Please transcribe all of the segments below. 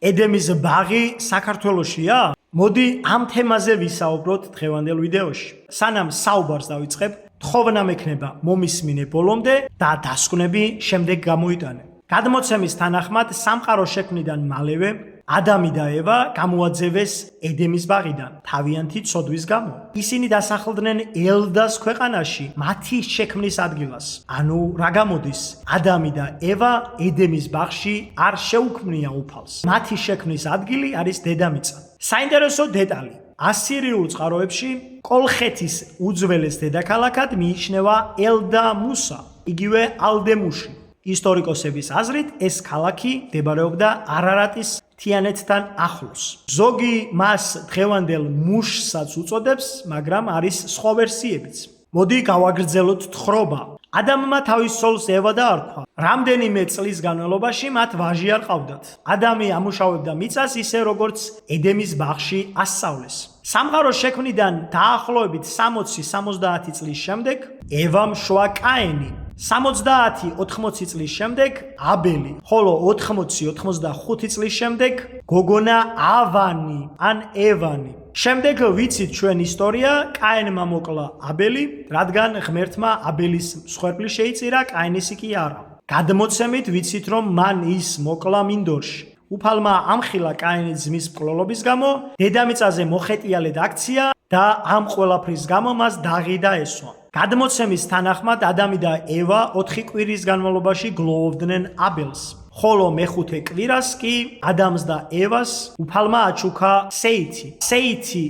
ედემის ბაღი საქართველოშია? მოდი ამ თემაზე ვისაუბროთ დღევანდელ ვიდეოში. სანამ საუბარს დავიწყებ, თხოვნა მექნება მომისმინე ბოლომდე და დასკვნები შემდეგ გამოიტანე. გადმოცემის თანახმად სამყაროს შექმნიდან მალევე ადამი და ევა გამოაძევეს ედემის ბაღიდან თავიანთი ცოდვის გამო. ისინი დასახლდნენ ელდას ქვეყანაში მათი შექმნის ადგილას. ანუ რა გამოდის? ადამი და ევა ედემის ბაღში არ შეუქმნია უფალს. მათი შექმნის ადგილი არის დედამიწა. საინტერესო დეტალი. ასირიულ წყაროებში კოლხეთის უძველეს დედაქალაქად მიიჩნევა ელდა-მუსა, იგივე ალდემუში. ისტორიკოსების აზრით ეს ქალაქი მდებარეობდა არარატის მთიანეთთან ახლოს. ზოგი მას დღევანდელ მუშსაც უწოდებს, მაგრამ არის სხვა ვერსიებიც. მოდი გავაგრძელოთ თხრობა. ადამმა თავის ცოლს ევა დაარქვა. რამდენიმე წლის განმავლობაში მათ ვაჟი არ ყავდათ. ადამი ამუშავებდა მიწას ისე როგორც ედემის ბაღში ასწავლეს. სამყაროს შექმნიდან დაახლოებით 60-70 წლის შემდეგ ევამ შვა კაენი. 70-80 წლის შემდეგ აბელი, ხოლო 80-85 წლის შემდეგ გოგონა ავანი ან ევანი. შემდეგ ვიცით ჩვენ ისტორია, კაენმა მოკლა აბელი, რადგან ღმერთმა აბელის მსხვერპლი შეიწირა, კაენის კი არა. გადმოცემით ვიცით, რომ მან ის მოკლა მინდორში. უფალმა ამხილა კაენის ძმის მკვლელობის გამო, დედამიწაზე მოხეტიალედ აქცია და ამ ყველაფრის გამო მას დაღი დაესვა. გადმოცემის თანახმად ადამი და ევა 4 კვირის განმავლობაში გლოვობდნენ აბელს. ხოლო მეხუთე კვირას კი ადამს და ევას უფალმა აჩუქა სეითი.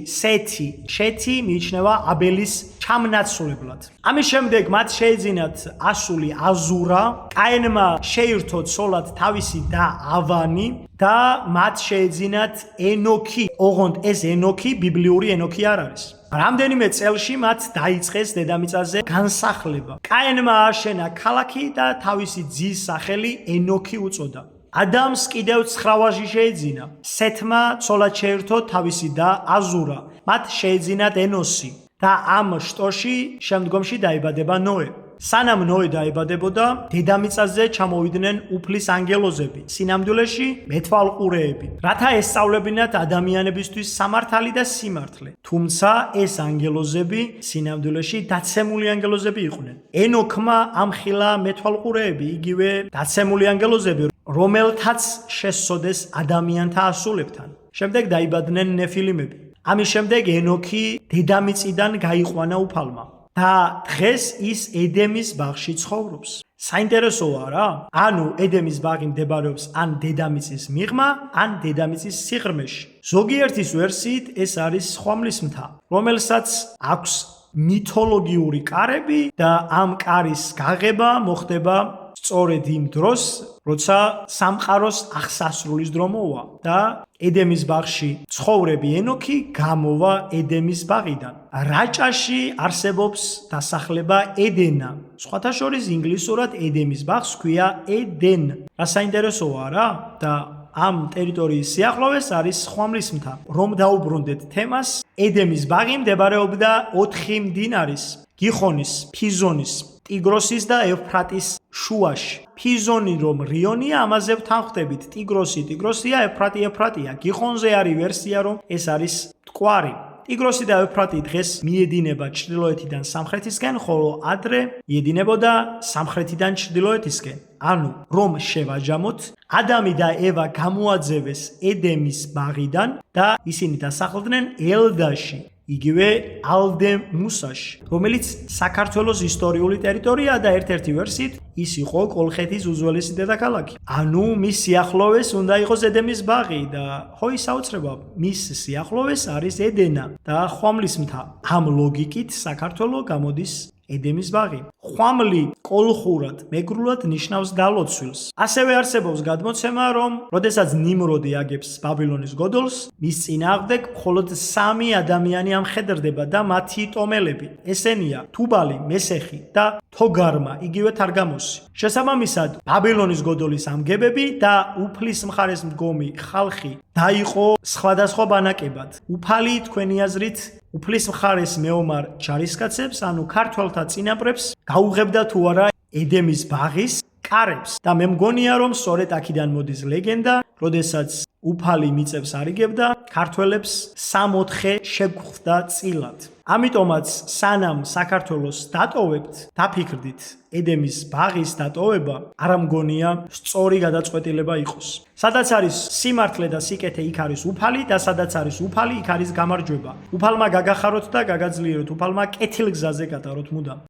სეთი მიიჩნევა აბელის ჩამნაცვლებლად. ამის შემდეგ მათ შეეძინათ ასული აზურა, კაენმა შეირთო ცოლად თავისი და ავანი და მათ შეეძინათ ენოქი. ოღონდ ეს ენოქი ბიბლიური ენოქი არ არის. რამდენიმე წელში მათ დაიწყეს დედამიწაზე განსახლება. კაენმა აშენა ქალაქი და თავისი ძის სახელი ენოქი უწოდა. ადამს კიდევ 9 ვაჟი შეეძინა. სეთმა ცოლად შეირთო თავისი და აზურა. მათ შეეძინათ ენოსი და ამ შტოში შემდგომში დაიბადება ნოე. სანამ ნოე დაიბადებოდა, დედამიწაზე ჩამოვიდნენ უფლის ანგელოზები, სინამდვილეში მეთვალყურეები, რათა ესწავლებინათ ადამიანებისთვის სამართალი და სიმართლე. თუმცა ეს ანგელოზები სინამდვილეში დაცემული ანგელოზები იყვნენ. ენოქმა ამხილა მეთვალყურეები, იგივე დაცემული ანგელოზები, რომელთაც შესწოდეს ადამიანთა ასულებთან. შემდეგ დაიბადნენ ნეფილიმები. ამის შემდეგ ენოქი დედამიწიდან გაიყვანა უფალმა. და დღეს ის ედემის ბაღში ცხოვრობს. საინტერესოა რა? ანუ ედემის ბაღი მდებარეობს ან დედამიწის მიღმა, ან დედამიწის სიღრმეში. ზოგიერთის ვერსიით ეს არის ხვამლის მთა, რომელსაც აქვს მითოლოგიური კარები და ამ კარის გაღება მოხდება სწორედ იმ დროს, როცა სამყაროს აღსასრულის დრო მოვა და ედემის ბაღში ცხოვრები ენოქი გამოვა ედემის ბაღიდან. რაჭაში არსებობს დასახლება ედენა. სხვათა შორის ინგლისურად ედემის ბაღს ჰქვია ედენ. რა საინტერესოა რა? და ამ ტერიტორიის სიახლოვეს არის ხვამლის მთა. რომ დაუბრუნდეთ თემას, ედემის ბაღი მდებარეობდა 4 მდინარის: გიხონის, ფიზონის, ტიგროსის და ევფრატის შუაში. ფიზონი რომ რიონია, ამაზე ვთანხმდებით. ტიგროსია, ევფრატია. გიხონზე არის ვერსია, რომ ეს არის მტკვარი. ტიგროსი და ევფრატი დღეს მიედინება ჩრდილოეთიდან სამხრეთისკენ, ხოლო ადრე მიედინებოდა სამხრეთიდან ჩრდილოეთისკენ. ანუ რომ შევაჯამოთ, ადამი და ევა გამოაძევეს ედემის ბაღიდან და ისინი დასახლდნენ ელდაში, იგივე ალდემუსაში, რომელიც საქართველოს ისტორიული ტერიტორიაა და ერთ-ერთი ვერსიით ის იყო კოლხეთის უძველესი დედაქალაქი. ანუ მის სიახლოვეს უნდა იყოს ედემის ბაღი და ხო ისაუცრება, მის სიახლოვეს არის ედენა და ხვამლის მთა. ამ ლოგიკით საქართველო გამოდის ედემის ბაღი. ხვამლი კოლხურად, მეგრულად ნიშნავს გალოცვილს. ასევე არსებობს გადმოცემა, რომ როდესაც ნიმროდი აგებს ბაბილონის გოდოლს, მის წინააღმდეგ მხოლოდ 3 ადამიანი ამხედრდება და მათი ტომელები. ესენია თუბალი, მესეხი და თოგარმა, იგივე თარგამოსი. შესაბამისად, ბაბილონის გოდოლის ამგებები და უფლის მხარეს მდგომი ხალხი დაიყო სხვადასხვა ბანაკებად. უფალი თქვენი აზრით უფლის მხარეს მეომარ ჯარისკაცებს, ანუ ქართველთა წინაპრებს გაუღებდა თუ არა ედემის ბაღის კარებს და მე მგონია რომ სწორედ აქედან მოდის ლეგენდა, როდესაც უფალი მიწებს არიგებდა ქართველებს 3-4 შეგვხვდა წილად. ამიტომაც სანამ საქართველოს დატოვებთ, დაფიქრდით, ედემის ბაღის დატოვება არ მგონია სწორი გადაწყვეტილება იყოს. სადაც არის სიმართლე და სიკეთე, იქ არის უფალი და სადაც არის უფალი, იქ არის გამარჯვება. უფალმა გაგახაროთ და გაგაძლიეროთ, უფალმა კეთილგზაზე გატაროთ მუდამ.